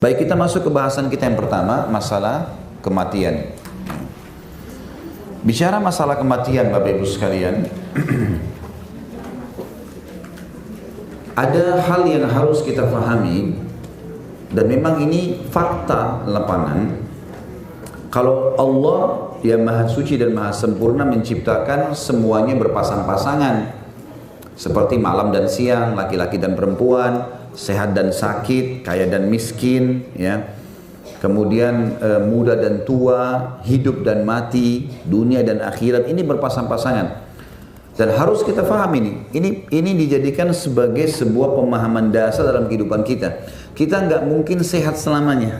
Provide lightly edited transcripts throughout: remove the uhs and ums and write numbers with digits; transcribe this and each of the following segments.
Baik, kita masuk ke bahasan kita yang pertama, masalah kematian. Bicara masalah kematian, Bapak Ibu sekalian, ada hal yang harus kita pahami, dan memang ini fakta lapangan. Kalau Allah yang Maha Suci dan Maha Sempurna menciptakan semuanya berpasang-pasangan, seperti malam dan siang, laki-laki dan perempuan, sehat dan sakit, kaya dan miskin, ya. Kemudian muda dan tua, hidup dan mati, dunia dan akhirat, ini berpasang-pasangan. Dan harus kita paham ini dijadikan sebagai sebuah pemahaman dasar dalam kehidupan kita. Kita nggak mungkin sehat selamanya,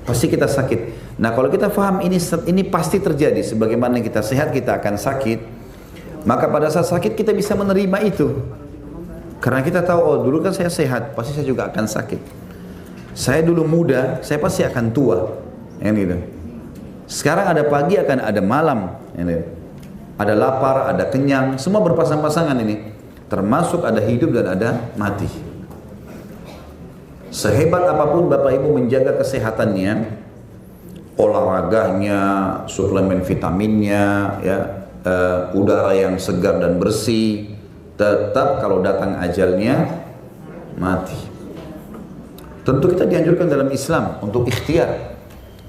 pasti kita sakit. Nah, kalau kita paham ini pasti terjadi, sebagaimana kita sehat kita akan sakit, maka pada saat sakit kita bisa menerima itu. Karena kita tahu, oh dulu kan saya sehat, pasti saya juga akan sakit. Saya dulu muda, saya pasti akan tua. Gitu. Sekarang ada pagi, akan ada malam. Gitu. Ada lapar, ada kenyang, semua berpasang-pasangan ini. Termasuk ada hidup dan ada mati. Sehebat apapun Bapak Ibu menjaga kesehatannya, olahraganya, suplemen vitaminnya, ya, udara yang segar dan bersih, tetap kalau datang ajalnya mati. Tentu kita dianjurkan dalam Islam untuk ikhtiar.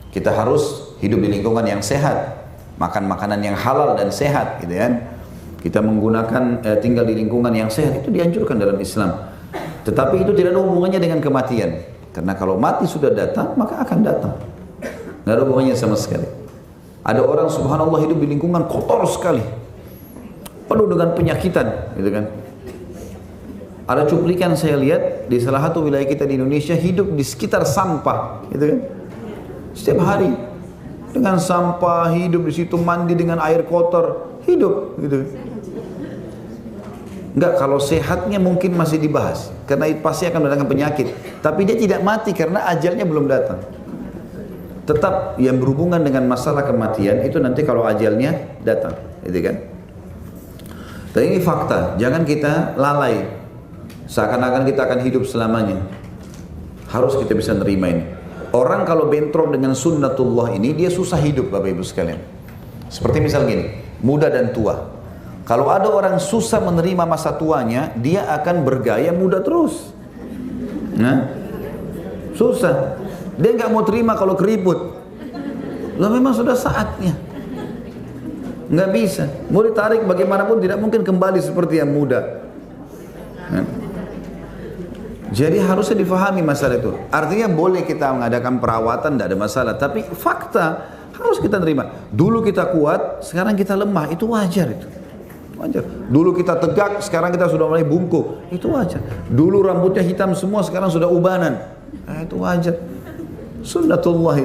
Kita harus hidup di lingkungan yang sehat, makan makanan yang halal dan sehat, gitu kan. Kita menggunakan tinggal di lingkungan yang sehat, itu dianjurkan dalam Islam. Tetapi itu tidak ada hubungannya dengan kematian. Karena kalau mati sudah datang, maka akan datang. Nggak ada hubungannya sama sekali. Ada orang subhanallah hidup di lingkungan kotor sekali, penuh dengan penyakitan, gitu kan. Ada cuplikan saya lihat di salah satu wilayah kita di Indonesia, hidup di sekitar sampah, gitu kan. Setiap hari dengan sampah, hidup di situ, mandi dengan air kotor, hidup, gitu. Enggak, kalau sehatnya mungkin masih dibahas, karena itu pasti akan mendatangkan penyakit. Tapi dia tidak mati karena ajalnya belum datang. Tetap yang berhubungan dengan masalah kematian itu nanti kalau ajalnya datang, gitu kan. Dan ini fakta, jangan kita lalai seakan-akan kita akan hidup selamanya. Harus kita bisa nerima ini. Orang kalau bentrok dengan sunnatullah ini, dia susah hidup, Bapak Ibu sekalian. Seperti misal gini, muda dan tua. Kalau ada orang susah menerima masa tuanya, dia akan bergaya muda terus. Nah, susah. Dia nggak mau terima kalau keriput. Loh, memang sudah saatnya. Nggak bisa, mau ditarik bagaimanapun tidak mungkin kembali seperti yang muda. Jadi harusnya difahami masalah itu. Artinya boleh kita mengadakan perawatan, tidak ada masalah. Tapi fakta harus kita terima. Dulu kita kuat, sekarang kita lemah, itu wajar itu. Wajar. Dulu kita tegak, sekarang kita sudah mulai bungkuk, itu wajar. Dulu rambutnya hitam semua, sekarang sudah ubanan, itu wajar. Sunnatullah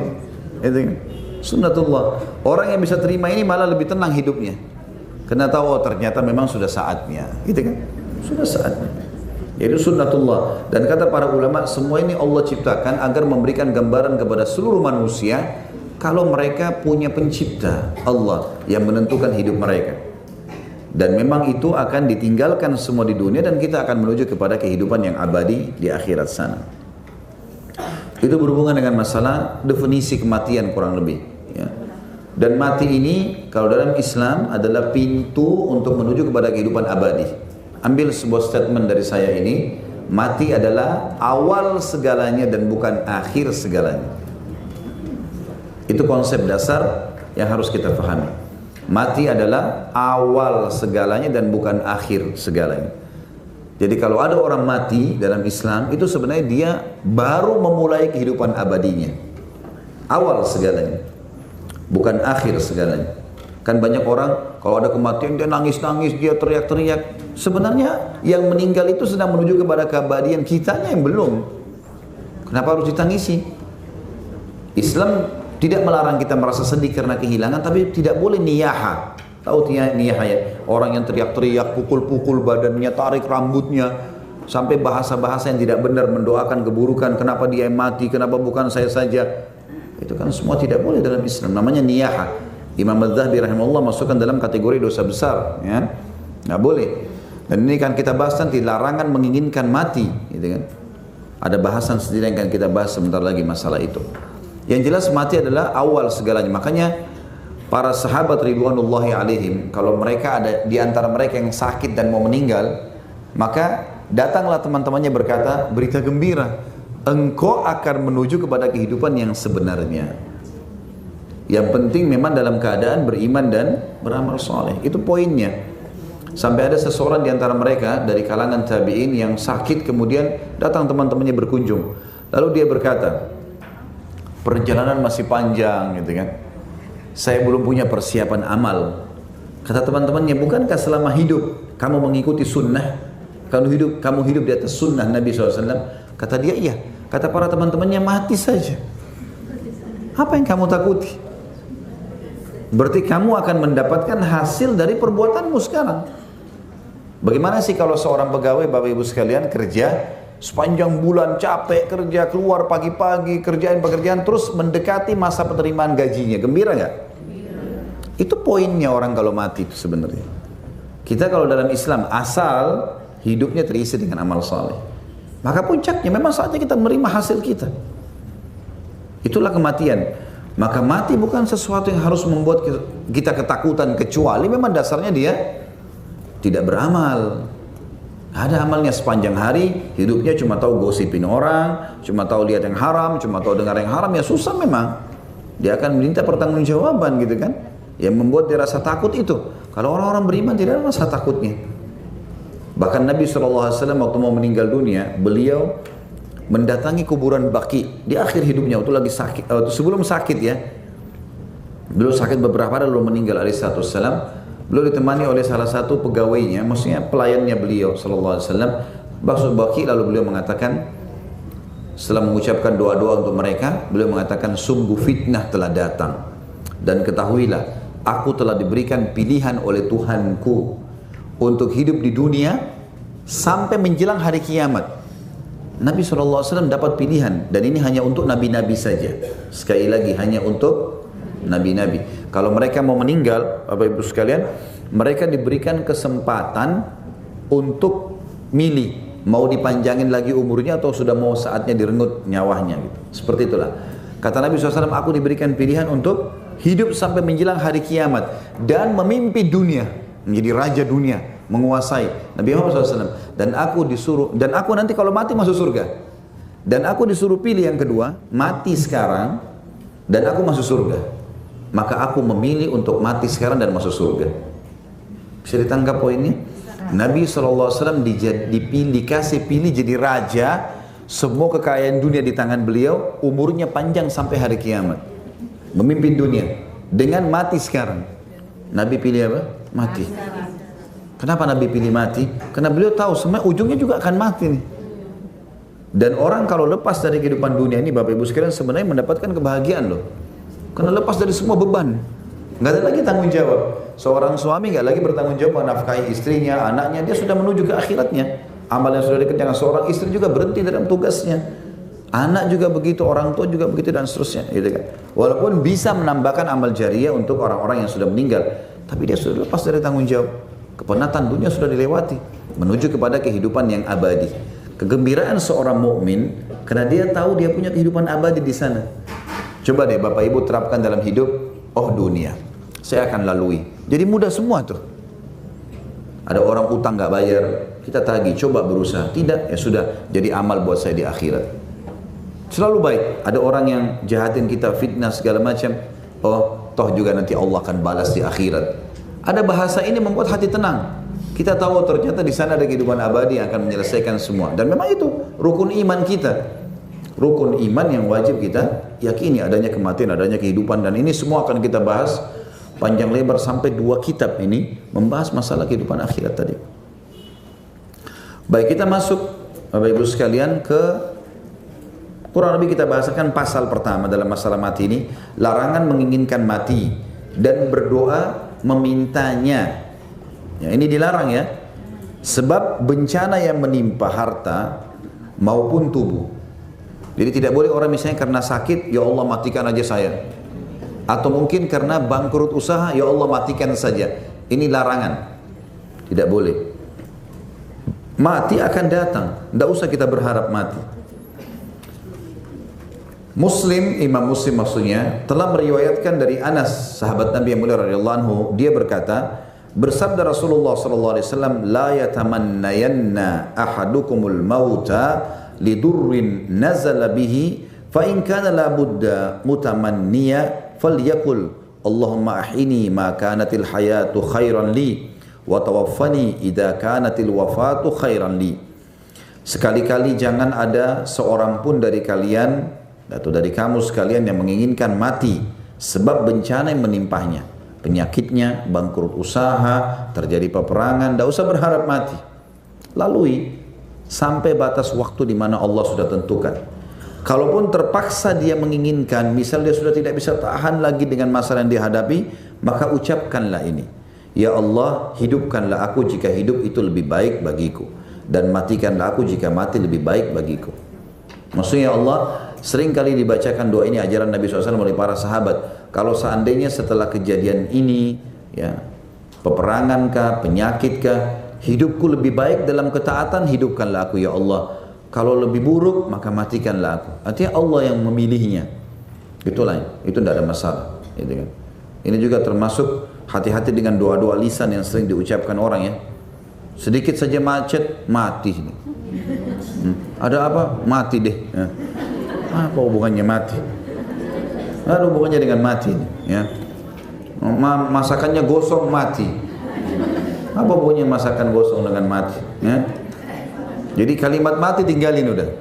itu. Sunnatullah. Orang yang bisa terima ini malah lebih tenang hidupnya. Karena tahu, oh, ternyata memang sudah saatnya, gitu kan? Sudah saatnya. Yaitu sunnatullah. Dan kata para ulama, semua ini Allah ciptakan agar memberikan gambaran kepada seluruh manusia kalau mereka punya pencipta, Allah yang menentukan hidup mereka. Dan memang itu akan ditinggalkan semua di dunia dan kita akan menuju kepada kehidupan yang abadi di akhirat sana. Itu berhubungan dengan masalah definisi kematian kurang lebih, ya. Dan mati ini kalau dalam Islam adalah pintu untuk menuju kepada kehidupan abadi. Ambil sebuah statement dari saya ini, mati adalah awal segalanya dan bukan akhir segalanya. Itu konsep dasar yang harus kita pahami. Mati adalah awal segalanya dan bukan akhir segalanya. Jadi kalau ada orang mati dalam Islam, itu sebenarnya dia baru memulai kehidupan abadinya. Awal segalanya, bukan akhir segalanya. Kan banyak orang kalau ada kematian dia nangis-nangis, dia teriak-teriak. Sebenarnya yang meninggal itu sedang menuju kepada keabadian, kitanya yang belum. Kenapa harus ditangisi? Islam tidak melarang kita merasa sedih karena kehilangan, tapi tidak boleh niyaha. Tahu niyaha ya? Orang yang teriak-teriak, pukul-pukul badannya, tarik rambutnya, sampai bahasa-bahasa yang tidak benar, mendoakan keburukan. Kenapa dia mati? Kenapa bukan saya saja? Itu kan semua tidak boleh dalam Islam. Namanya niyaha. Imam Az-Zahabi rahimahullah masukkan dalam kategori dosa besar, ya, nggak boleh. Dan ini kan kita bahas nanti larangan menginginkan mati, gitu kan. Ada bahasan sendiri yang akan kita bahas sebentar lagi masalah itu. Yang jelas mati adalah awal segalanya. Makanya para sahabat ridwanullahi alaihim, kalau mereka ada di antara mereka yang sakit dan mau meninggal, maka datanglah teman-temannya berkata, berita gembira, engkau akan menuju kepada kehidupan yang sebenarnya. Yang penting memang dalam keadaan beriman dan beramal soleh. Itu poinnya. Sampai ada seseorang di antara mereka dari kalangan tabi'in yang sakit, kemudian datang teman-temannya berkunjung. Lalu dia berkata, perjalanan masih panjang gitu kan. Saya belum punya persiapan amal. Kata teman-temannya, bukankah selama hidup kamu mengikuti sunnah? Kamu hidup di atas sunnah Nabi SAW? Kata dia, iya. Kata para teman-temannya, mati saja. Apa yang kamu takuti? Berarti kamu akan mendapatkan hasil dari perbuatanmu sekarang. Bagaimana sih kalau seorang pegawai, Bapak Ibu sekalian, kerja sepanjang bulan, capek kerja, keluar pagi-pagi, kerjain pekerjaan, terus mendekati masa penerimaan gajinya, gembira nggak? Itu poinnya orang kalau mati itu sebenarnya. Kita kalau dalam Islam, asal hidupnya terisi dengan amal saleh, maka puncaknya memang saatnya kita menerima hasil kita. Itulah kematian. Maka mati bukan sesuatu yang harus membuat kita ketakutan, kecuali memang dasarnya dia tidak beramal. Ada amalnya sepanjang hari, hidupnya cuma tahu gosipin orang, cuma tahu lihat yang haram, cuma tahu dengar yang haram, ya susah memang. Dia akan minta pertanggungjawaban gitu kan. Yang membuat dia rasa takut itu. Kalau orang-orang beriman tidak ada rasa takutnya. Bahkan Nabi SAW waktu mau meninggal dunia, beliau mendatangi kuburan Baqi di akhir hidupnya, waktu lagi sakit, sebelum sakit ya. Beliau sakit beberapa hari lalu meninggal alaihissalam. Beliau ditemani oleh salah satu pegawainya, maksudnya pelayannya beliau sallallahu alaihi wasallam, masuk Baqi, lalu beliau mengatakan, setelah mengucapkan doa-doa untuk mereka, beliau mengatakan, sungguh fitnah telah datang, dan ketahuilah, aku telah diberikan pilihan oleh Tuhanku untuk hidup di dunia sampai menjelang hari kiamat. Nabi SAW dapat pilihan, dan ini hanya untuk nabi-nabi saja. Sekali lagi, hanya untuk nabi-nabi. Kalau mereka mau meninggal, Bapak Ibu sekalian, mereka diberikan kesempatan untuk milih, mau dipanjangin lagi umurnya atau sudah mau saatnya direnggut nyawanya gitu. Seperti itulah. Kata Nabi SAW, aku diberikan pilihan untuk hidup sampai menjelang hari kiamat dan memimpin dunia, menjadi raja dunia, menguasai. Nabi Muhammad SAW, dan aku nanti kalau mati masuk surga. Dan aku disuruh pilih yang kedua, mati sekarang dan aku masuk surga. Maka aku memilih untuk mati sekarang dan masuk surga. Bisa ditangkap poinnya? Nabi SAW dikasih pilih jadi raja, semua kekayaan dunia di tangan beliau, umurnya panjang sampai hari kiamat, memimpin dunia dengan mati sekarang. Nabi pilih apa? Mati. Kenapa Nabi pilih mati? Karena beliau tahu sebenarnya ujungnya juga akan mati nih. Dan orang kalau lepas dari kehidupan dunia ini, Bapak Ibu sekalian, sebenarnya mendapatkan kebahagiaan loh. Karena lepas dari semua beban, nggak ada lagi tanggung jawab. Seorang suami nggak lagi bertanggung jawab menafkahi istrinya, anaknya, dia sudah menuju ke akhiratnya. Amal yang sudah dikerjakan. Seorang istri juga berhenti dalam tugasnya, anak juga begitu, orang tua juga begitu, dan seterusnya, gitu kan. Walaupun bisa menambahkan amal jariah untuk orang-orang yang sudah meninggal, tapi dia sudah lepas dari tanggung jawab. Kepenatan dunia sudah dilewati, menuju kepada kehidupan yang abadi. Kegembiraan seorang mukmin karena dia tahu dia punya kehidupan abadi di sana. Coba deh Bapak Ibu terapkan dalam hidup, oh dunia, saya akan lalui. Jadi mudah semua tuh. Ada orang utang nggak bayar, kita tagih, coba berusaha. Tidak, ya sudah, jadi amal buat saya di akhirat. Selalu baik. Ada orang yang jahatin kita, fitnah segala macam. Oh, toh juga nanti Allah akan balas di akhirat. Ada bahasa ini membuat hati tenang. Kita tahu ternyata di sana ada kehidupan abadi yang akan menyelesaikan semua. Dan memang itu rukun iman kita. Rukun iman yang wajib kita yakini, adanya kematian, adanya kehidupan, dan ini semua akan kita bahas panjang lebar sampai 2 kitab ini membahas masalah kehidupan akhirat tadi. Baik, kita masuk Bapak Ibu sekalian ke kurang lebih kita bahasakan pasal pertama dalam masalah mati ini, larangan menginginkan mati dan berdoa memintanya. Ya, ini dilarang ya. Sebab bencana yang menimpa harta maupun tubuh. Jadi tidak boleh orang misalnya karena sakit, ya Allah matikan aja saya. Atau mungkin karena bangkrut usaha, ya Allah matikan saja. Ini larangan. Tidak boleh. Mati akan datang. Tidak usah kita berharap mati. Muslim, Imam Muslim maksudnya, telah meriwayatkan dari Anas, sahabat Nabi yang mulia radhiyallahu anhu, dia berkata, bersabda Rasulullah sallallahu alaihi wasallam, la yatamannayanna ahadukumul mauta lidurrin nazala bihi fa in kana la budda mutamanniya falyakul Allahumma ahini ma kanatil hayatu khairan li wa tawaffani idza kanatil wafatu khairan li. Sekali-kali jangan ada seorang pun dari kalian atau dari kamu sekalian yang menginginkan mati sebab bencana yang menimpahnya, penyakitnya, bangkrut usaha, terjadi peperangan, tidak usah berharap mati. Lalui sampai batas waktu di mana Allah sudah tentukan. Kalaupun terpaksa dia menginginkan, misal dia sudah tidak bisa tahan lagi dengan masalah yang dihadapi, maka ucapkanlah ini. Ya Allah, hidupkanlah aku jika hidup itu lebih baik bagiku, dan matikanlah aku jika mati lebih baik bagiku. Maksudnya Allah, sering kali dibacakan doa ini, ajaran Nabi SAW oleh para sahabat. Kalau seandainya setelah kejadian ini, ya, peperangan kah, penyakit kah, hidupku lebih baik dalam ketaatan, hidupkanlah aku ya Allah. Kalau lebih buruk, maka matikanlah aku. Artinya Allah yang memilihnya. Itulah, itu tidak ada masalah. Gitu kan. Ini juga termasuk hati-hati dengan doa-doa lisan yang sering diucapkan orang ya. Sedikit saja macet, mati. Ada apa? Mati deh. Ya. Apa hubungannya mati? Ada hubungannya dengan mati. Ya. Masakannya gosong, mati. Apa hubungannya masakan gosong dengan mati? Ya. Jadi kalimat mati tinggalin udah.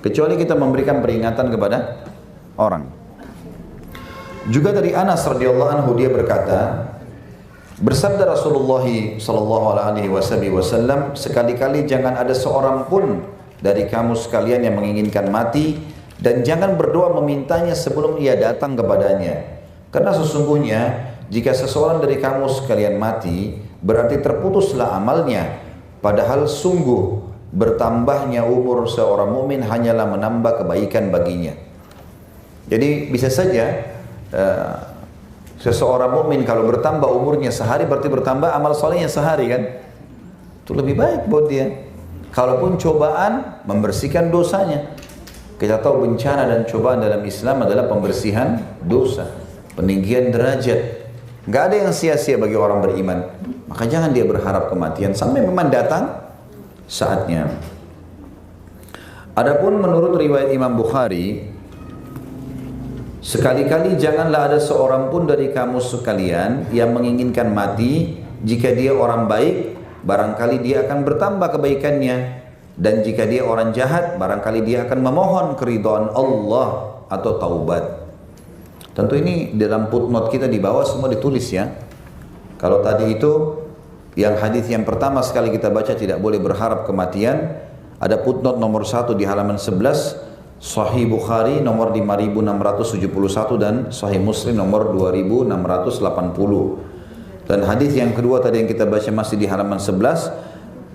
Kecuali kita memberikan peringatan kepada orang. Juga dari Anas radhiyallahu anhu dia berkata, bersabda Rasulullah sallallahu alaihi wasallam, sekali-kali jangan ada seorang pun dari kamu sekalian yang menginginkan mati, dan jangan berdoa memintanya sebelum ia datang kepadanya. Karena sesungguhnya jika seseorang dari kamu sekalian mati, berarti terputuslah amalnya. Padahal sungguh bertambahnya umur seorang mukmin hanyalah menambah kebaikan baginya. Jadi bisa saja seseorang mukmin kalau bertambah umurnya sehari berarti bertambah amal solehnya sehari kan? Itu lebih baik buat dia. Kalaupun cobaan, membersihkan dosanya. Kita tahu bencana dan cobaan dalam Islam adalah pembersihan dosa, peninggian derajat. Gak ada yang sia-sia bagi orang beriman. Maka jangan dia berharap kematian sampai memang datang saatnya. Adapun menurut riwayat Imam Bukhari, sekali-kali janganlah ada seorang pun dari kamu sekalian yang menginginkan mati. Jika dia orang baik, barangkali dia akan bertambah kebaikannya, dan jika dia orang jahat, barangkali dia akan memohon keridhaan Allah atau taubat. Tentu ini dalam footnote kita di bawah semua ditulis ya. Kalau tadi itu yang hadis yang pertama sekali kita baca tidak boleh berharap kematian, ada footnote nomor 1 di halaman 11, Sahih Bukhari nomor 5671 dan Sahih Muslim nomor 2680. Dan hadis yang kedua tadi yang kita baca masih di halaman 11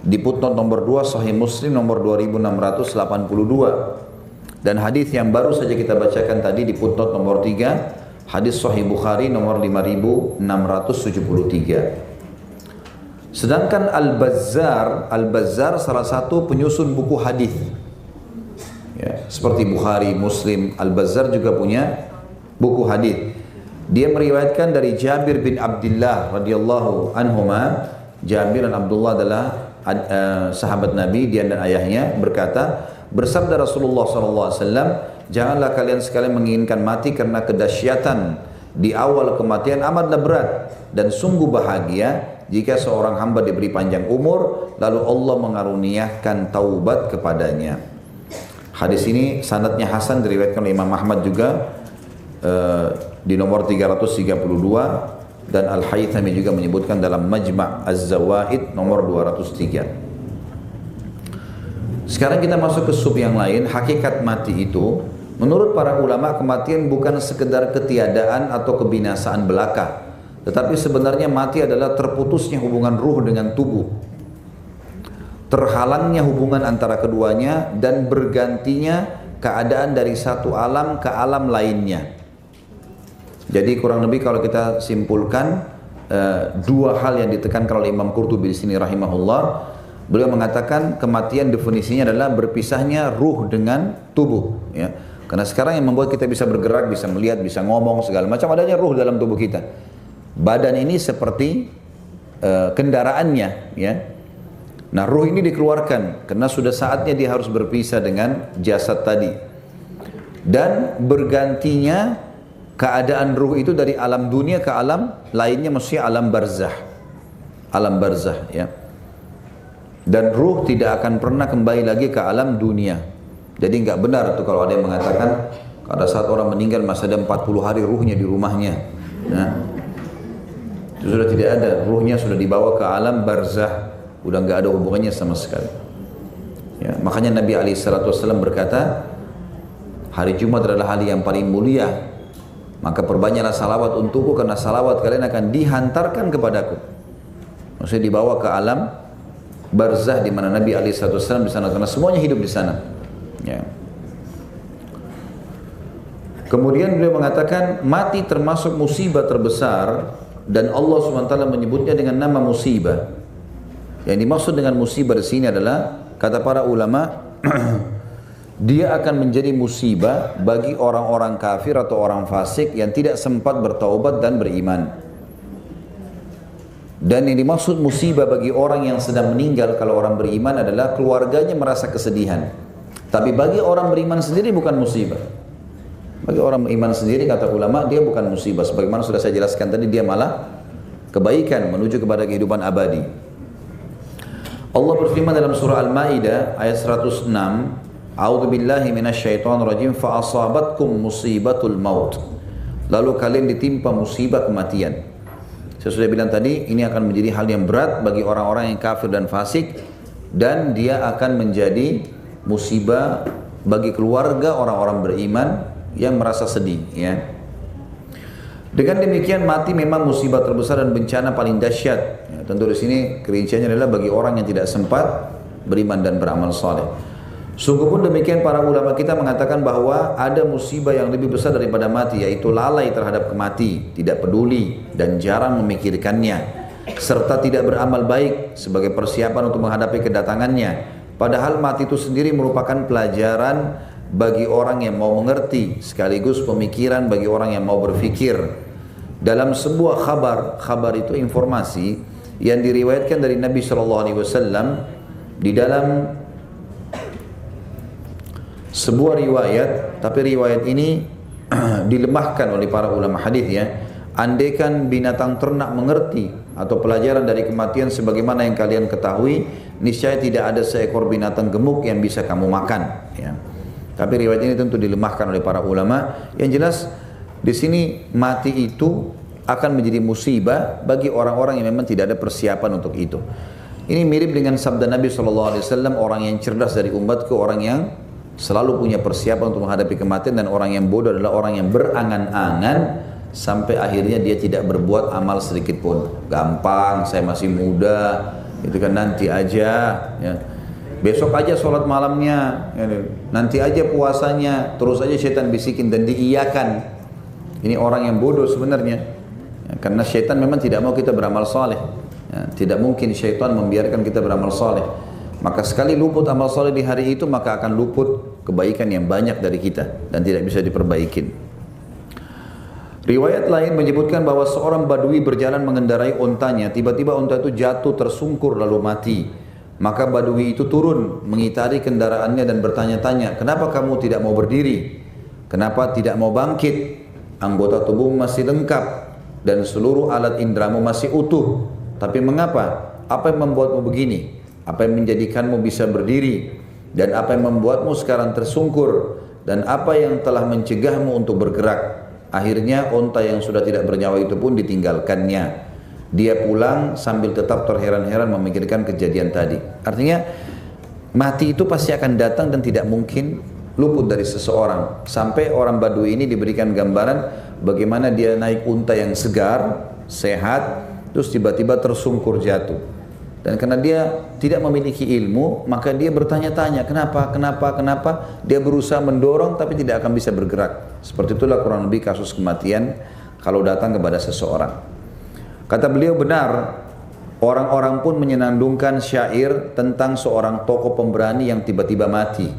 di footnote nomor 2 Sahih Muslim nomor 2682. Dan hadis yang baru saja kita bacakan tadi di footnote nomor 3 hadis Sahih Bukhari nomor 5673. Sedangkan Al-Bazzar salah satu penyusun buku hadis. Ya, seperti Bukhari, Muslim, Al-Bazzar juga punya buku hadis. Dia meriwayatkan dari Jabir bin Abdullah radhiyallahu anhuma. Jabir dan Abdullah adalah sahabat Nabi, dia dan ayahnya, berkata, bersabda Rasulullah SAW, janganlah kalian sekalian menginginkan mati karena kedahsyatan di awal kematian amatlah berat, dan sungguh bahagia jika seorang hamba diberi panjang umur lalu Allah mengaruniakan taubat kepadanya. Hadis ini sanadnya hasan, diriwayatkan oleh Imam Ahmad juga di nomor 332, dan Al-Haythami juga menyebutkan dalam Majma' Az-Zawaid nomor 203. Sekarang kita masuk ke sub yang lain. Hakikat mati itu menurut para ulama, kematian bukan sekedar ketiadaan atau kebinasaan belaka, tetapi sebenarnya mati adalah terputusnya hubungan ruh dengan tubuh, terhalangnya hubungan antara keduanya, dan bergantinya keadaan dari satu alam ke alam lainnya. Jadi kurang lebih kalau kita simpulkan dua hal yang ditekankan oleh Imam Qurtubi di sini rahimahullah. Beliau mengatakan kematian definisinya adalah berpisahnya ruh dengan tubuh. Ya. Karena sekarang yang membuat kita bisa bergerak, bisa melihat, bisa ngomong, segala macam adanya ruh dalam tubuh kita. Badan ini seperti kendaraannya, ya. Nah, ruh ini dikeluarkan karena sudah saatnya dia harus berpisah dengan jasad tadi. Dan bergantinya keadaan ruh itu dari alam dunia ke alam lainnya, maksudnya alam barzah. Alam barzah, ya. Dan ruh tidak akan pernah kembali lagi ke alam dunia. Jadi nggak benar tuh kalau ada yang mengatakan pada saat orang meninggal masih ada 40 hari ruhnya di rumahnya. Nah, itu sudah tidak ada, ruhnya sudah dibawa ke alam barzah, udah nggak ada hubungannya sama sekali. Ya, makanya Nabi SAW berkata, hari Jumat adalah hari yang paling mulia, maka perbanyaklah salawat untukku karena salawat kalian akan dihantarkan kepadaku. Maksudnya dibawa ke alam barzah di mana Nabi SAW di sana, karena semuanya hidup di sana. Ya. Kemudian beliau mengatakan mati termasuk musibah terbesar dan Allah SWT menyebutnya dengan nama musibah. Yang dimaksud dengan musibah di sini adalah kata para ulama dia akan menjadi musibah bagi orang-orang kafir atau orang fasik yang tidak sempat bertaubat dan beriman. Dan yang dimaksud musibah bagi orang yang sedang meninggal kalau orang beriman adalah keluarganya merasa kesedihan. Tapi bagi orang beriman sendiri bukan musibah. Bagi orang beriman sendiri kata ulama dia bukan musibah. Sebagaimana sudah saya jelaskan tadi, dia malah kebaikan menuju kepada kehidupan abadi. Allah berfirman dalam surah Al-Maidah ayat 106, A'udzu billahi minasyaitonir rajim fa asabatkum musibatul maut. Lalu kalian ditimpa musibah kematian. Saya sudah bilang tadi, ini akan menjadi hal yang berat bagi orang-orang yang kafir dan fasik, dan dia akan menjadi musibah bagi keluarga orang-orang beriman yang merasa sedih, ya. Dengan demikian mati memang musibah terbesar dan bencana paling dahsyat. Ya, tentu di sini kerinciannya adalah bagi orang yang tidak sempat beriman dan beramal saleh. Sungguh pun demikian para ulama kita mengatakan bahwa ada musibah yang lebih besar daripada mati, yaitu lalai terhadap kemati, tidak peduli dan jarang memikirkannya, serta tidak beramal baik sebagai persiapan untuk menghadapi kedatangannya. Padahal mati itu sendiri merupakan pelajaran bagi orang yang mau mengerti, sekaligus pemikiran bagi orang yang mau berfikir. Dalam sebuah kabar itu informasi yang diriwayatkan dari Nabi SAW di dalam sebuah riwayat, tapi riwayat ini dilemahkan oleh para ulama hadis, ya. Andaikan binatang ternak mengerti atau pelajaran dari kematian sebagaimana yang kalian ketahui, niscaya tidak ada seekor binatang gemuk yang bisa kamu makan, ya. Tapi riwayat ini tentu dilemahkan oleh para ulama. Yang jelas di sini mati itu akan menjadi musibah bagi orang-orang yang memang tidak ada persiapan untuk itu. Ini mirip dengan sabda Nabi SAW, orang yang cerdas dari umatku, orang yang selalu punya persiapan untuk menghadapi kematian, dan orang yang bodoh adalah orang yang berangan-angan sampai akhirnya dia tidak berbuat amal sedikit pun. Gampang, saya masih muda, itu kan nanti aja, ya. Besok aja sholat malamnya, ya. Nanti aja puasanya, terus aja syaitan bisikin dan diiyakan. Ini orang yang bodoh sebenarnya, ya, karena syaitan memang tidak mau kita beramal saleh, ya. Tidak mungkin syaitan membiarkan kita beramal saleh. Maka sekali luput amal soleh di hari itu, maka akan luput kebaikan yang banyak dari kita dan tidak bisa diperbaikin. Riwayat lain menyebutkan bahwa seorang badui berjalan mengendarai ontanya, tiba-tiba onta itu jatuh tersungkur lalu mati. Maka badui itu turun mengitari kendaraannya dan bertanya-tanya, kenapa kamu tidak mau berdiri? Kenapa tidak mau bangkit? Anggota tubuhmu masih lengkap dan seluruh alat indramu masih utuh. Tapi mengapa? Apa yang membuatmu begini? Apa yang menjadikanmu bisa berdiri? Dan apa yang membuatmu sekarang tersungkur? Dan apa yang telah mencegahmu untuk bergerak? Akhirnya onta yang sudah tidak bernyawa itu pun ditinggalkannya. Dia pulang sambil tetap terheran-heran memikirkan kejadian tadi. Artinya mati itu pasti akan datang dan tidak mungkin luput dari seseorang. Sampai orang Badui ini diberikan gambaran bagaimana dia naik unta yang segar, sehat, terus tiba-tiba tersungkur jatuh. Dan karena dia tidak memiliki ilmu, maka dia bertanya-tanya, kenapa? Dia berusaha mendorong tapi tidak akan bisa bergerak. Seperti itulah kurang lebih kasus kematian kalau datang kepada seseorang. Kata beliau benar, orang-orang pun menyenandungkan syair tentang seorang tokoh pemberani yang tiba-tiba mati.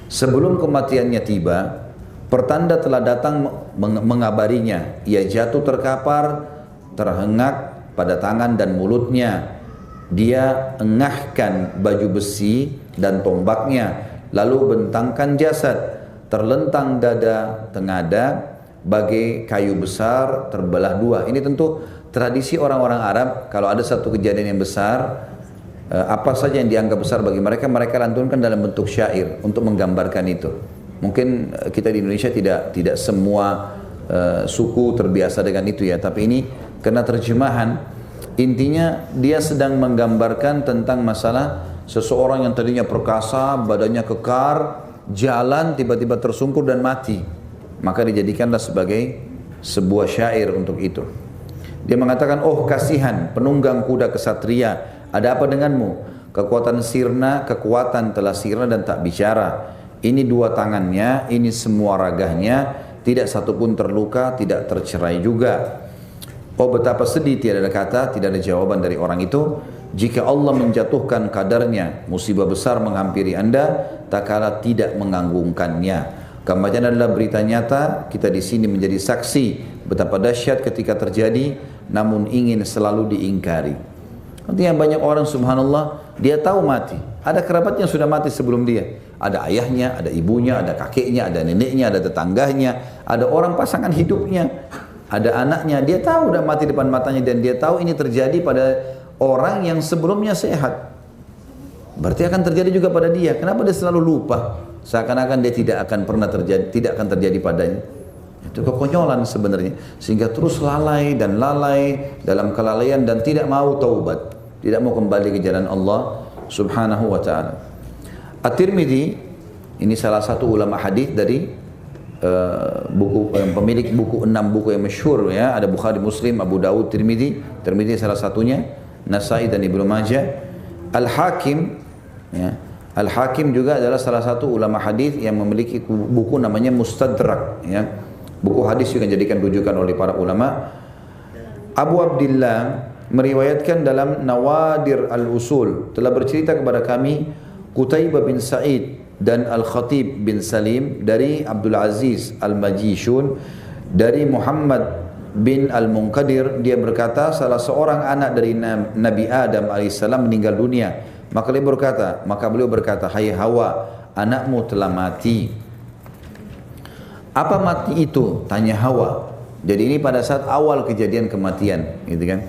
Sebelum kematiannya tiba, Pertanda telah datang mengabarinya. Ia jatuh terkapar, terhengak pada tangan dan mulutnya. Dia engahkan baju besi dan tombaknya, lalu bentangkan jasad, terlentang dada tengada, bagai kayu besar terbelah dua. Ini tentu tradisi orang-orang Arab. Kalau ada satu kejadian yang besar, apa saja yang dianggap besar bagi mereka, mereka lantunkan dalam bentuk syair untuk menggambarkan itu. Mungkin kita di Indonesia tidak semua suku terbiasa dengan itu ya, tapi ini karena terjemahan, intinya dia sedang menggambarkan tentang masalah seseorang yang tadinya perkasa, badannya kekar, jalan tiba-tiba tersungkur dan mati. Maka dijadikanlah sebagai sebuah syair untuk itu. Dia mengatakan, oh kasihan penunggang kuda kesatria, ada apa denganmu? Kekuatan sirna, kekuatan telah sirna dan tak bicara. Ini dua tangannya, ini semua ragahnya, tidak satupun terluka, tidak tercerai juga. Oh betapa sedih, tiada ada kata, tidak ada jawaban dari orang itu. Jika Allah menjatuhkan kadarnya, musibah besar menghampiri anda, tak kala tidak menganggungkannya. Kemudian adalah berita nyata, kita di sini menjadi saksi betapa dahsyat ketika terjadi, namun ingin selalu diingkari. Artinya banyak orang subhanallah, dia tahu mati. Ada kerabatnya sudah mati sebelum dia. Ada ayahnya, ada ibunya, ada kakeknya, ada neneknya, ada tetangganya, ada orang pasangan hidupnya, ada anaknya. Dia tahu sudah mati depan matanya dan dia tahu ini terjadi pada orang yang sebelumnya sehat. Berarti akan terjadi juga pada dia. Kenapa dia selalu lupa? Seakan-akan dia tidak akan pernah terjadi, tidak akan terjadi padanya. Itu kekonyolan sebenarnya. Sehingga terus lalai dan lalai dalam kelalaian dan tidak mau taubat, tidak mau kembali ke jalan Allah Subhanahu wa taala. At-Tirmidzi ini salah satu ulama hadis dari pemilik buku 6 buku yang masyhur ya, ada Bukhari, Muslim, Abu Dawud, Tirmidzi salah satunya, Nasai dan Ibnu Majah. Al-Hakim ya, Al-Hakim juga adalah salah satu ulama hadis yang memiliki buku namanya Mustadrak ya. Buku hadis juga dijadikan rujukan oleh para ulama. Abu Abdillah meriwayatkan dalam Nawadir Al-Usul, telah bercerita kepada kami Qutaibah bin Sa'id dan Al-Khatib bin Salim dari Abdul Aziz Al-Majishun dari Muhammad bin Al-Munqadir, dia berkata salah seorang anak dari Nabi Adam alaihissalam meninggal dunia. Maka beliau berkata, hai Hawa, anakmu telah mati. Apa mati itu? Tanya Hawa. Jadi ini pada saat awal kejadian kematian, gitu kan?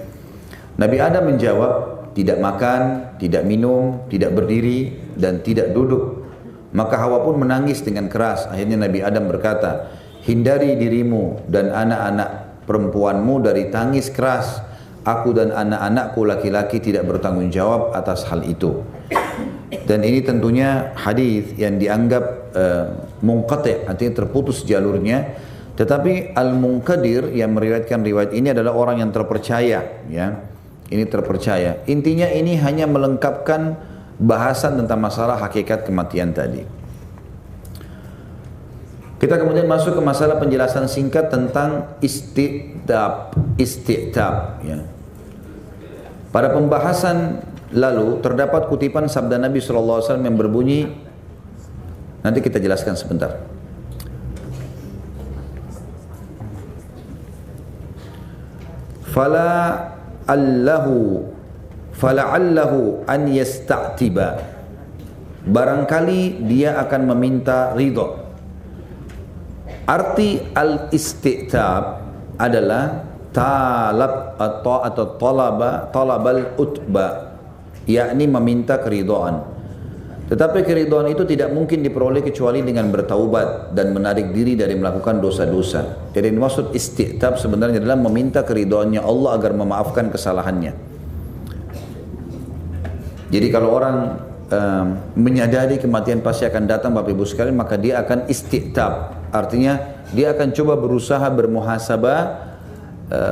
Nabi Adam menjawab, tidak makan, tidak minum, tidak berdiri, dan tidak duduk. Maka Hawa pun menangis dengan keras. Akhirnya Nabi Adam berkata, hindari dirimu dan anak-anak perempuanmu dari tangis keras. Aku dan anak-anakku laki-laki tidak bertanggung jawab atas hal itu. Dan ini tentunya hadis yang dianggap munqati', artinya terputus jalurnya. Tetapi Al-Munqadir yang meriwayatkan riwayat ini adalah orang yang terpercaya, ya. Ini terpercaya. Intinya ini hanya melengkapkan bahasan tentang masalah hakikat kematian tadi. Kita kemudian masuk ke masalah penjelasan singkat tentang isti'tab ya. Pada pembahasan lalu terdapat kutipan sabda Nabi SAW yang berbunyi, nanti kita jelaskan sebentar. Fala'allahu an yasta'tiba, barangkali dia akan meminta ridha. Arti al-isti'tab adalah talab atau talabal utba, yakni meminta keridhaan. Tetapi keridhaan itu tidak mungkin diperoleh kecuali dengan bertaubat dan menarik diri dari melakukan dosa-dosa. Jadi maksud isti'tab sebenarnya adalah meminta keridhaannya Allah agar memaafkan kesalahannya. Jadi kalau orang menyadari kematian pasti akan datang Bapak Ibu sekalian, maka dia akan isti'tab. Artinya dia akan coba berusaha bermuhasabah,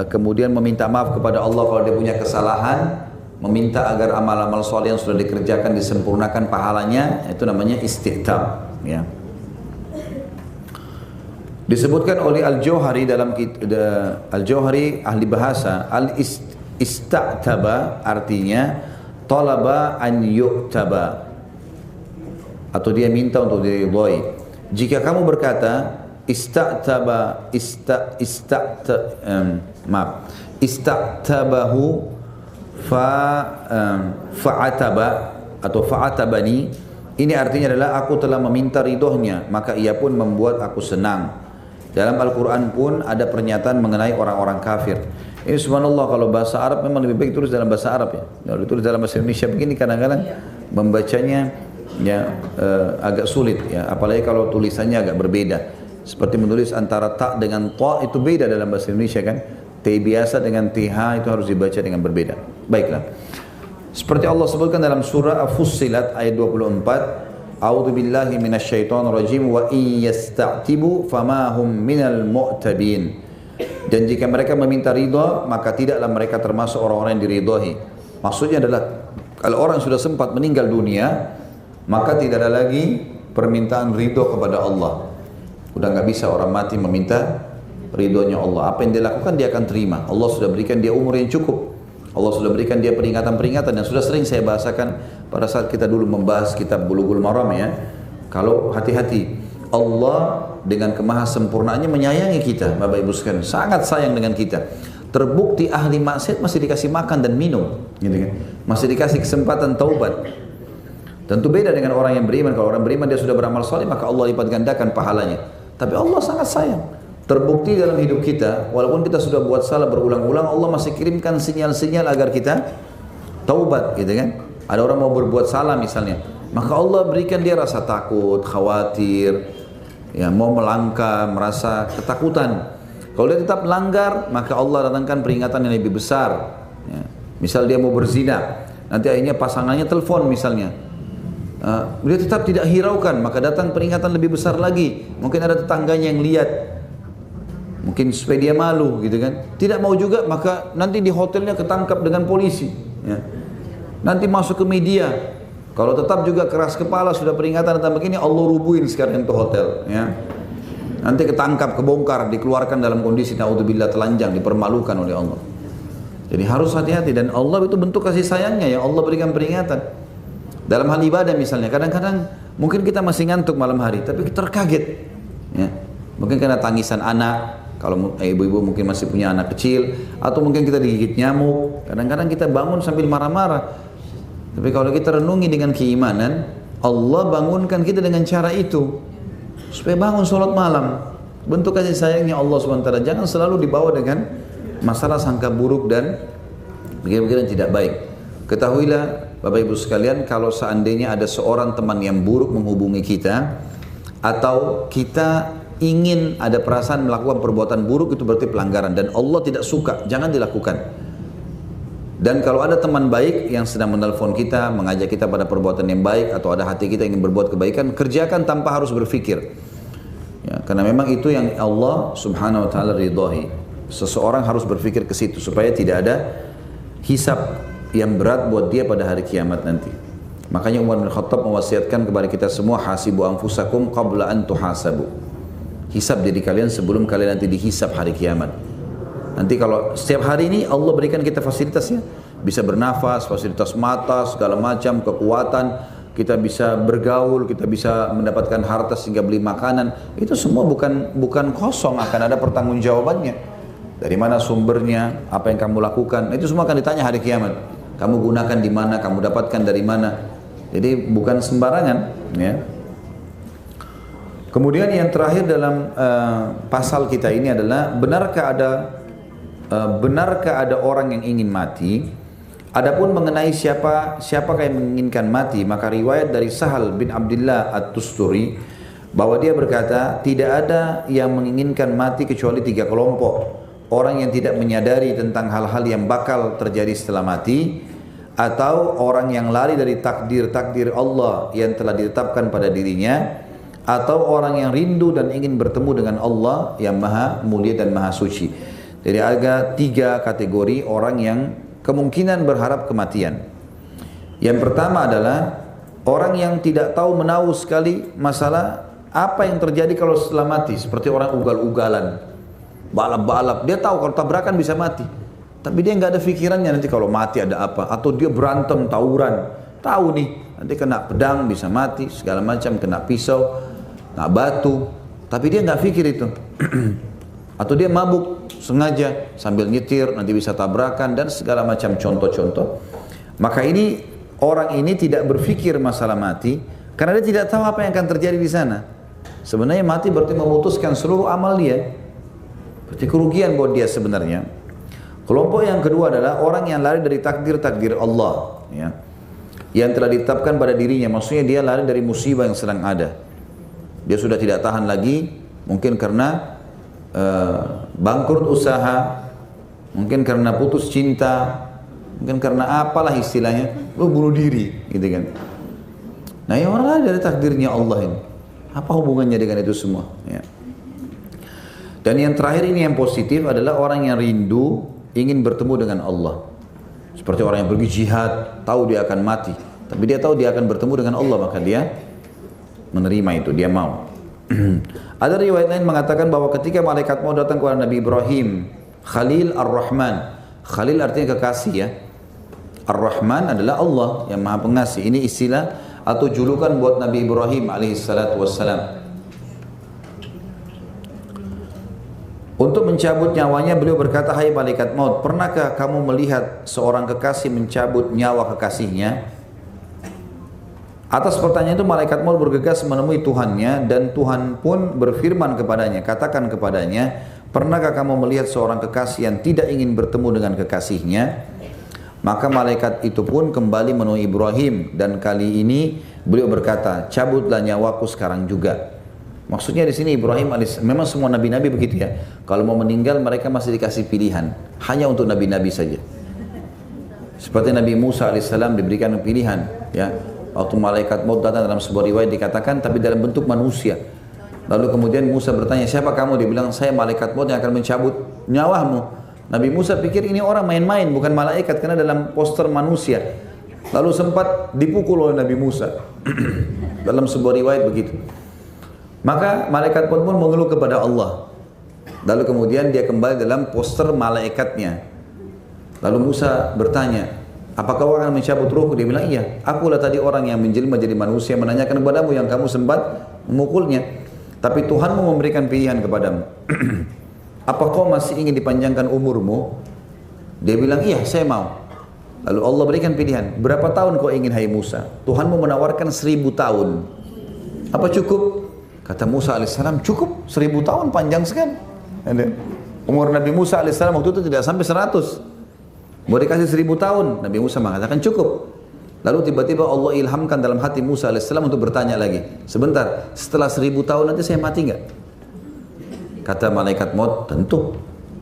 kemudian meminta maaf kepada Allah kalau dia punya kesalahan, meminta agar amal-amal soleh yang sudah dikerjakan disempurnakan pahalanya. Itu namanya isti'tab ya. Disebutkan oleh Al-Jauhari dalam Al-Jauhari ahli bahasa, al-ista'taba artinya talaba an yu'taba, atau dia minta untuk diridhai. Jika kamu berkata ista'tabahu fa'ataba atau fa'atabani. Ini artinya adalah aku telah meminta ridhonya, maka ia pun membuat aku senang. Dalam Al-Quran pun ada pernyataan mengenai orang-orang kafir. Ini subhanallah, kalau bahasa Arab memang lebih baik tulis dalam bahasa Arab ya. Kalau ditulis dalam bahasa Indonesia begini kadang-kadang membacanya ya agak sulit ya, apalagi kalau tulisannya agak berbeda. Seperti menulis antara ta dengan ta itu beda dalam bahasa Indonesia kan. T biasa dengan TH itu harus dibaca dengan berbeda. Baiklah. Seperti Allah sebutkan dalam surah Fussilat ayat 24, A'udzu billahi minasyaitonir rajim wa in yasta'tibu fama hum minal mu'tabin. Dan jika mereka meminta ridha, maka tidaklah mereka termasuk orang-orang yang diridhai. Maksudnya adalah kalau orang sudah sempat meninggal dunia, maka tidak ada lagi permintaan ridho kepada Allah. Udah nggak bisa orang mati meminta ridhonya Allah. Apa yang dia lakukan dia akan terima. Allah sudah berikan dia umur yang cukup. Allah sudah berikan dia peringatan-peringatan yang sudah sering saya bahasakan pada saat kita dulu membahas kitab Bulughul Maram ya. Kalau hati-hati, Allah dengan kemahasempurnaannya menyayangi kita, Bapak Ibu sekalian, sangat sayang dengan kita. Terbukti ahli maksiat masih dikasih makan dan minum, gitu kan? Masih dikasih kesempatan taubat. Tentu beda dengan orang yang beriman. Kalau orang beriman dia sudah beramal saleh, maka Allah lipat gandakan pahalanya. Tapi Allah sangat sayang. Terbukti dalam hidup kita, walaupun kita sudah buat salah berulang-ulang, Allah masih kirimkan sinyal-sinyal agar kita taubat, gitu kan? Ada orang mau berbuat salah misalnya, maka Allah berikan dia rasa takut, khawatir, ya mau melangkah, merasa ketakutan. Kalau dia tetap melanggar, maka Allah datangkan peringatan yang lebih besar. Ya. Misal dia mau berzina, nanti akhirnya pasangannya telepon misalnya, dia tetap tidak hiraukan, maka datang peringatan lebih besar lagi. Mungkin ada tetangganya yang lihat, mungkin supaya dia malu gitu kan. Tidak mau juga, maka nanti di hotelnya ketangkap dengan polisi ya. Nanti masuk ke media. Kalau tetap juga keras kepala, sudah peringatan tentang begini, Allah rubuhin sekarang itu hotel ya. Nanti ketangkap, kebongkar, dikeluarkan dalam kondisi naudzubillah telanjang, dipermalukan oleh Allah. Jadi harus hati-hati, dan Allah itu bentuk kasih sayangnya ya, Allah berikan peringatan. Dalam hal ibadah misalnya, kadang-kadang mungkin kita masih ngantuk malam hari, tapi kita terkaget ya. Mungkin karena tangisan anak, kalau ibu-ibu mungkin masih punya anak kecil, atau mungkin kita digigit nyamuk, kadang-kadang kita bangun sambil marah-marah. Tapi kalau kita renungi dengan keimanan, Allah bangunkan kita dengan cara itu, supaya bangun sholat malam. Bentuk kasih sayangnya Allah SWT. Jangan selalu dibawa dengan masalah sangka buruk dan pikiran-pikiran tidak baik. Ketahuilah Bapak Ibu sekalian, kalau seandainya ada seorang teman yang buruk menghubungi kita, atau kita ingin ada perasaan melakukan perbuatan buruk, itu berarti pelanggaran dan Allah tidak suka, jangan dilakukan. Dan kalau ada teman baik yang sedang menelpon kita, mengajak kita pada perbuatan yang baik, atau ada hati kita ingin berbuat kebaikan, kerjakan tanpa harus berpikir ya, karena memang itu yang Allah subhanahu wa ta'ala ridhai. Seseorang harus berpikir ke situ supaya tidak ada hisab yang berat buat dia pada hari kiamat nanti. Makanya Umar bin Khattab mewasiatkan kepada kita semua, hasibu anfusakum qabla an tuhasabu. Hisab diri kalian sebelum kalian nanti dihisab hari kiamat. Nanti kalau setiap hari ini Allah berikan kita fasilitasnya, bisa bernafas, fasilitas mata, segala macam, kekuatan, kita bisa bergaul, kita bisa mendapatkan harta sehingga beli makanan. Itu semua bukan kosong, akan ada pertanggungjawabannya. Dari mana sumbernya, apa yang kamu lakukan, itu semua akan ditanya hari kiamat. Kamu gunakan di mana, kamu dapatkan dari mana. Jadi bukan sembarangan ya. Kemudian yang terakhir dalam pasal kita ini adalah benarkah ada orang yang ingin mati? Adapun mengenai siapakah yang menginginkan mati, maka riwayat dari Sahal bin Abdullah At-Tusturi bahwa dia berkata, tidak ada yang menginginkan mati kecuali 3 kelompok. Orang yang tidak menyadari tentang hal-hal yang bakal terjadi setelah mati, atau orang yang lari dari takdir Allah yang telah ditetapkan pada dirinya, atau orang yang rindu dan ingin bertemu dengan Allah yang maha mulia dan maha suci. Jadi ada 3 kategori orang yang kemungkinan berharap kematian. Yang pertama adalah orang yang tidak tahu menahu sekali masalah apa yang terjadi kalau setelah mati. Seperti orang ugal-ugalan, balap-balap, dia tahu kalau tabrakan bisa mati, tapi dia nggak ada pikirannya nanti kalau mati ada apa. Atau dia berantem, tawuran, tahu nih nanti kena pedang bisa mati, segala macam, kena pisau, kena batu, tapi dia nggak pikir itu. Atau dia mabuk sengaja sambil nyetir, nanti bisa tabrakan dan segala macam contoh-contoh. Maka ini orang ini tidak berpikir masalah mati karena dia tidak tahu apa yang akan terjadi di sana. Sebenarnya mati berarti memutuskan seluruh amal dia. Berarti kerugian buat dia sebenarnya. Kelompok yang kedua adalah orang yang lari dari takdir-takdir Allah, ya, yang telah ditetapkan pada dirinya. Maksudnya dia lari dari musibah yang sedang ada. Dia sudah tidak tahan lagi, mungkin karena bangkrut usaha, mungkin karena putus cinta, mungkin karena apalah istilahnya, bunuh diri, gitu kan. Nah, yang orang lari dari takdirnya Allah ini, apa hubungannya dengan itu semua? Ya. Dan yang terakhir ini yang positif adalah orang yang rindu ingin bertemu dengan Allah. Seperti orang yang pergi jihad, tahu dia akan mati, tapi dia tahu dia akan bertemu dengan Allah, maka dia menerima itu, dia mau. Ada riwayat lain mengatakan bahwa ketika malaikat mau datang kepada Nabi Ibrahim, Khalil Ar-Rahman. Khalil artinya kekasih, ya. Ar-Rahman adalah Allah yang Maha Pengasih. Ini istilah atau julukan buat Nabi Ibrahim alaihissalatu wassalam. Untuk mencabut nyawanya, beliau berkata, "Hai malaikat maut, pernahkah kamu melihat seorang kekasih mencabut nyawa kekasihnya?" Atas pertanyaan itu malaikat maut bergegas menemui Tuhannya, dan Tuhan pun berfirman kepadanya, "Katakan kepadanya, pernahkah kamu melihat seorang kekasih yang tidak ingin bertemu dengan kekasihnya?" Maka malaikat itu pun kembali menemui Ibrahim, dan kali ini beliau berkata, "Cabutlah nyawaku sekarang juga." Maksudnya di sini Ibrahim memang semua nabi-nabi begitu, ya. Kalau mau meninggal mereka masih dikasih pilihan, hanya untuk nabi-nabi saja. Seperti Nabi Musa alaihissalam diberikan pilihan, ya. Waktu malaikat maut datang, dalam sebuah riwayat dikatakan tapi dalam bentuk manusia. Lalu kemudian Musa bertanya, "Siapa kamu?" Dia bilang, "Saya malaikat maut yang akan mencabut nyawamu." Nabi Musa pikir ini orang main-main, bukan malaikat, karena dalam poster manusia. Lalu sempat dipukul oleh Nabi Musa. Dalam sebuah riwayat begitu. Maka malaikat pun mengeluh kepada Allah. Lalu kemudian dia kembali dalam poster malaikatnya. Lalu Musa bertanya, "Apakah kau akan mencabut ruhku?" Dia bilang, "Iya, akulah tadi orang yang menjelma jadi manusia menanyakan kepadamu yang kamu sempat memukulnya. Tapi Tuhanmu memberikan pilihan kepadamu. Apa kau masih ingin dipanjangkan umurmu?" Dia bilang, "Iya, saya mau." Lalu Allah berikan pilihan, "Berapa tahun kau ingin, hai Musa?" Tuhanmu menawarkan 1000 tahun. "Apa cukup?" Kata Musa alaihissalam, "Cukup, 1000 tahun panjang sekali." Umur Nabi Musa alaihissalam waktu itu tidak sampai 100. Mau dikasih 1000 tahun, Nabi Musa mengatakan cukup. Lalu tiba-tiba Allah ilhamkan dalam hati Musa alaihissalam untuk bertanya lagi, "Sebentar, setelah 1000 tahun nanti saya mati nggak?" Kata malaikat maut, "Tentu,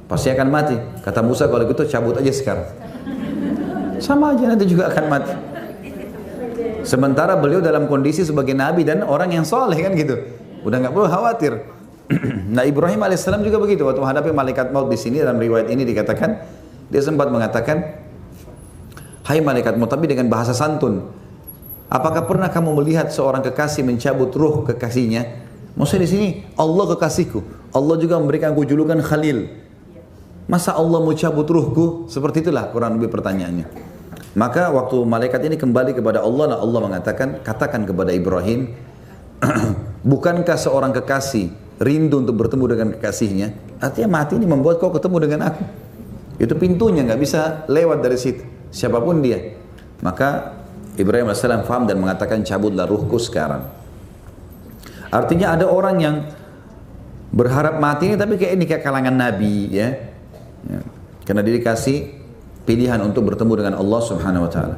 pasti akan mati." Kata Musa, "Kalau gitu cabut aja sekarang." Sama aja nanti juga akan mati. Sementara beliau dalam kondisi sebagai nabi dan orang yang soleh, kan gitu. Udah nggak perlu khawatir. Nah, Ibrahim alaihissalam juga begitu. Waktu menghadapi malaikat maut di sini, dalam riwayat ini dikatakan, dia sempat mengatakan, "Hai malaikat maut," tapi dengan bahasa santun, "Apakah pernah kamu melihat seorang kekasih mencabut ruh kekasihnya?" Maksudnya di sini Allah kekasihku. Allah juga memberikan aku julukan Khalil. Masa Allah mau cabut ruhku? Seperti itulah kurang lebih pertanyaannya. Maka waktu malaikat ini kembali kepada Allah, Allah mengatakan, "Katakan kepada Ibrahim, bukankah seorang kekasih rindu untuk bertemu dengan kekasihnya?" Artinya mati ini membuat kau ketemu dengan aku. Itu pintunya, nggak bisa lewat dari situ, siapapun dia. Maka Ibrahim AS faham dan mengatakan, "Cabutlah ruhku sekarang." Artinya ada orang yang berharap mati ini, tapi kayak ini kayak kalangan nabi, ya. Karena dia dikasih pilihan untuk bertemu dengan Allah Subhanahu Wa Taala.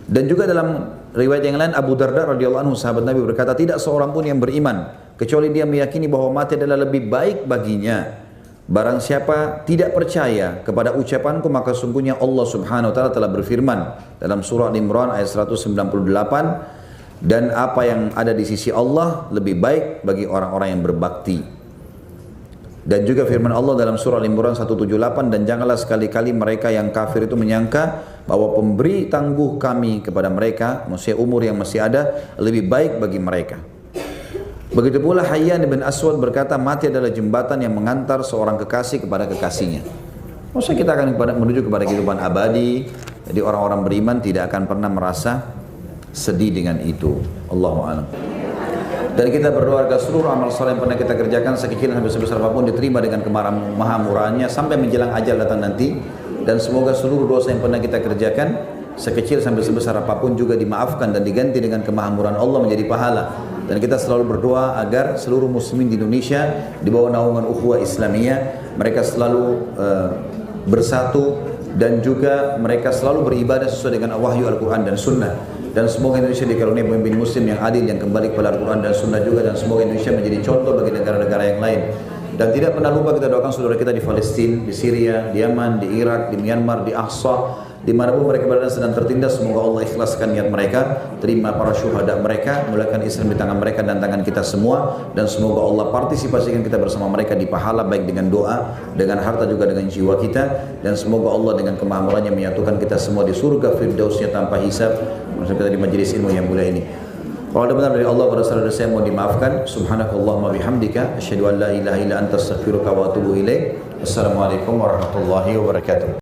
Dan juga dalam riwayat yang lain, Abu Darda radhiyallahu anhu, sahabat Nabi, berkata, "Tidak seorang pun yang beriman kecuali dia meyakini bahwa mati adalah lebih baik baginya. Barang siapa tidak percaya kepada ucapanku, maka sungguhnya Allah Subhanahu Wa Taala telah berfirman dalam surah Al-Imran ayat 198, dan apa yang ada di sisi Allah lebih baik bagi orang-orang yang berbakti." Dan juga firman Allah dalam surah Al-Imran 178, "Dan janganlah sekali-kali mereka yang kafir itu menyangka bahwa pemberi tangguh kami kepada mereka, maksudnya umur yang masih ada, lebih baik bagi mereka." Begitu pula Hayyan bin Aswad berkata, "Mati adalah jembatan yang mengantar seorang kekasih kepada kekasihnya." Maksudnya kita akan menuju kepada kehidupan abadi. Jadi orang-orang beriman tidak akan pernah merasa sedih dengan itu. Allahu a'lam. Dan kita berdoa agar seluruh amal saleh yang pernah kita kerjakan sekecil sampai sebesar apapun diterima dengan kemahamurahannya sampai menjelang ajal datang nanti. Dan semoga seluruh dosa yang pernah kita kerjakan sekecil sampai sebesar apapun juga dimaafkan dan diganti dengan kemahamurahan Allah menjadi pahala. Dan kita selalu berdoa agar seluruh muslimin di Indonesia di bawah naungan ukhuwah Islamiyah mereka selalu bersatu dan juga mereka selalu beribadah sesuai dengan wahyu Al-Quran dan Sunnah. Dan semoga Indonesia dikaruniai pemimpin muslim yang adil yang kembali kepada Al-Quran dan Sunnah juga, dan semoga Indonesia menjadi contoh bagi negara-negara yang lain. Dan tidak pernah lupa kita doakan saudara kita di Palestina, di Syria, di Yaman, di Irak, di Myanmar, di Aqsa, dimanapun mereka berada sedang tertindas. Semoga Allah ikhlaskan niat mereka, terima para syuhada mereka, mulakan Islam di tangan mereka dan tangan kita semua, dan semoga Allah partisipasikan kita bersama mereka di pahala baik dengan doa, dengan harta juga dengan jiwa kita, dan semoga Allah dengan kemahamurahannya menyatukan kita semua di surga firdausnya tanpa hisab bersama kita di majelis ilmu yang mulia ini. Kalau ada benar dari Allah pada saudara saya mohon dimaafkan. Subhanakallahumma bihamdika asyhadu an la ilaha illa anta astaghfiruka wa atubu ilaik. Assalamualaikum warahmatullahi wabarakatuh.